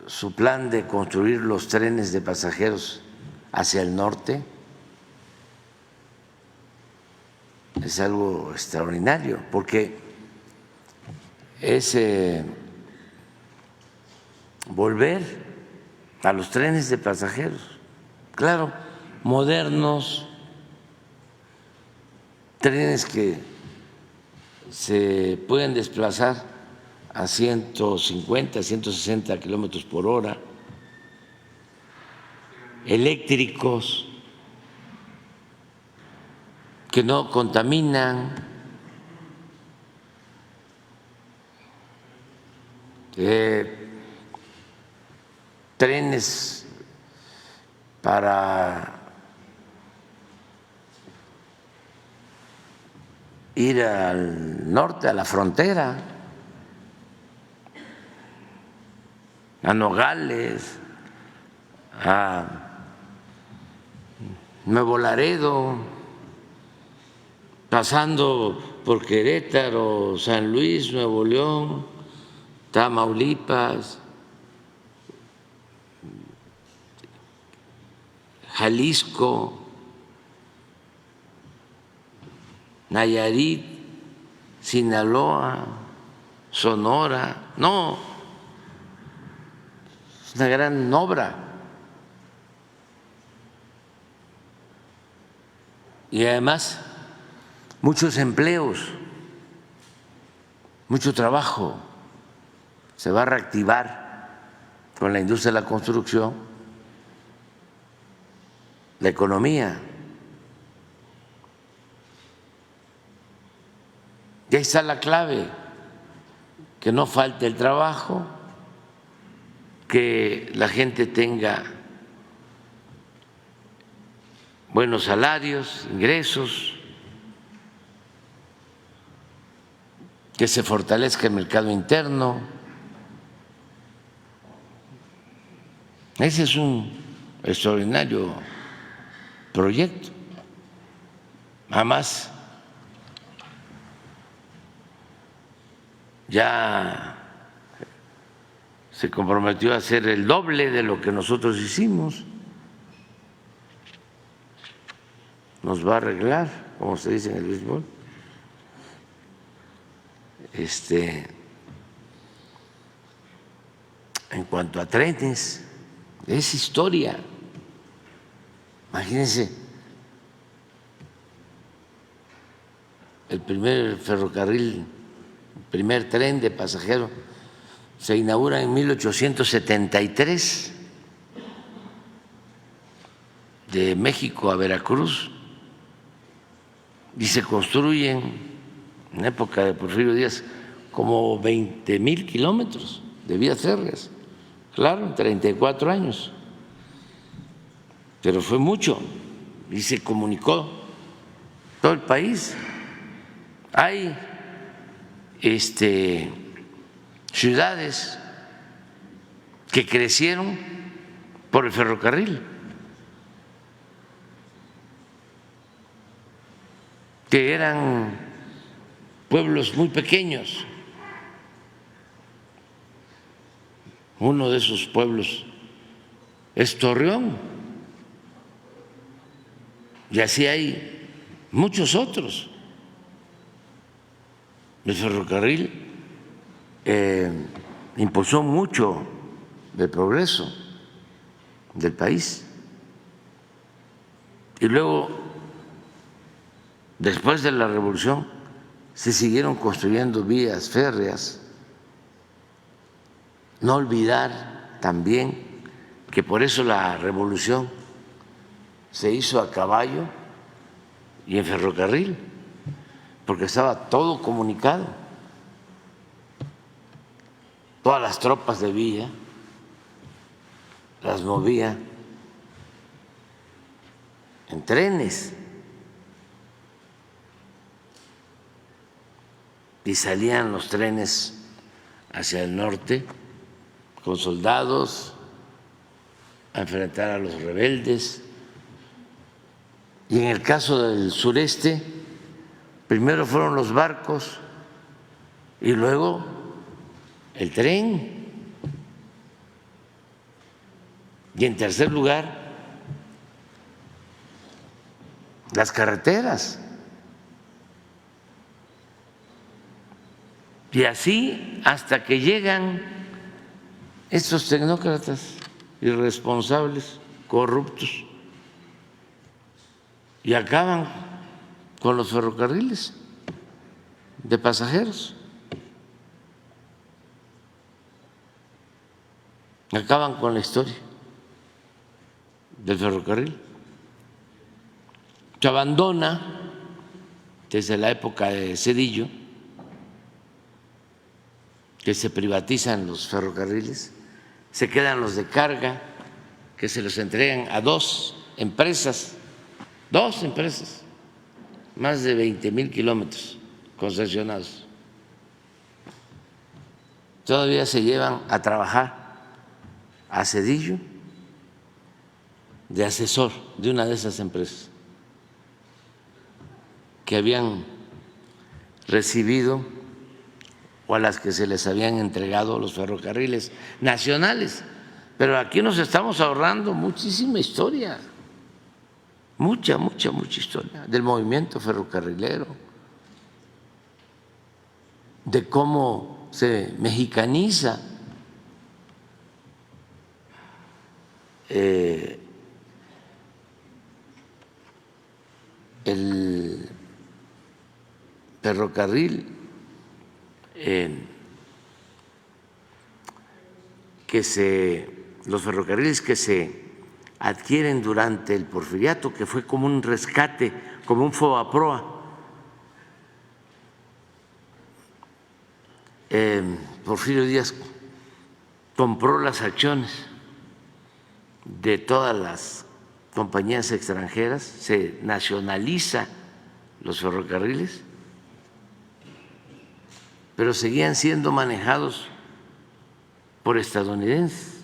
su plan de construir los trenes de pasajeros hacia el norte es algo extraordinario, porque es volver a los trenes de pasajeros, claro, modernos, trenes que se pueden desplazar a 150, 160 kilómetros por hora, eléctricos, que no contaminan, trenes para ir al norte, a la frontera, a Nogales, a Nuevo Laredo, pasando por Querétaro, San Luis, Nuevo León, Tamaulipas, Jalisco, Nayarit, Sinaloa, Sonora. No, es una gran obra. Y además muchos empleos, mucho trabajo. Se va a reactivar con la industria de la construcción la economía. Y ahí está la clave, que no falte el trabajo, que la gente tenga buenos salarios, ingresos, que se fortalezca el mercado interno. Ese es un extraordinario proyecto. Además, ya se comprometió a hacer el doble de lo que nosotros hicimos. Nos va a arreglar, como se dice en el béisbol. En cuanto a trenes, es historia. Imagínense, el primer ferrocarril, el primer tren de pasajeros se inaugura en 1873 de México a Veracruz y se construyen en época de Porfirio Díaz como 20,000 kilómetros de vías férreas, claro, en 34 años, pero fue mucho y se comunicó todo el país. Hay ciudades que crecieron por el ferrocarril, que eran pueblos muy pequeños. Uno de esos pueblos es Torreón, y así hay muchos otros. El ferrocarril impulsó mucho el progreso del país. Y luego, después de la revolución, se siguieron construyendo vías férreas. No olvidar también que por eso la revolución se hizo a caballo y en ferrocarril, porque estaba todo comunicado. Todas las tropas de Villa las movía en trenes y salían los trenes hacia el norte con soldados a enfrentar a los rebeldes. Y en el caso del sureste, primero fueron los barcos y luego el tren. Y en tercer lugar, las carreteras. Y así hasta que llegan estos tecnócratas irresponsables, corruptos, y acaban con los ferrocarriles de pasajeros, acaban con la historia del ferrocarril. Se abandona desde la época de Zedillo, que se privatizan los ferrocarriles, se quedan los de carga, que se los entregan a dos empresas, más de 20,000 kilómetros concesionados. Todavía se llevan a trabajar a Zedillo de asesor de una de esas empresas que habían recibido o a las que se les habían entregado los ferrocarriles nacionales. Pero aquí nos estamos ahorrando muchísima historia, mucha historia del movimiento ferrocarrilero, de cómo se mexicaniza el ferrocarril, los ferrocarriles que se adquieren durante el Porfiriato, que fue como un rescate, como un FOBAPROA. Porfirio Díaz compró las acciones de todas las compañías extranjeras, se nacionaliza los ferrocarriles, pero seguían siendo manejados por estadounidenses.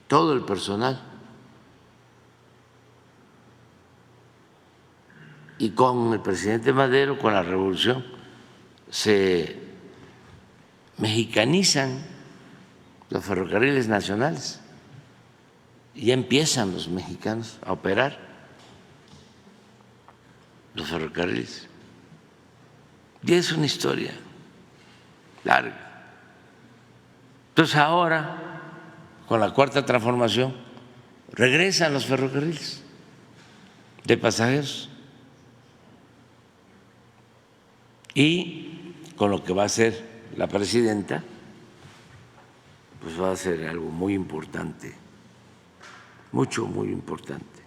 Todo el personal. Y con el presidente Madero, con la revolución, se mexicanizan los ferrocarriles nacionales y ya empiezan los mexicanos a operar los ferrocarriles. Y es una historia larga. Entonces ahora, con la cuarta transformación, regresan los ferrocarriles de pasajeros y con lo que va a hacer la presidenta, pues va a ser algo muy importante, muy importante.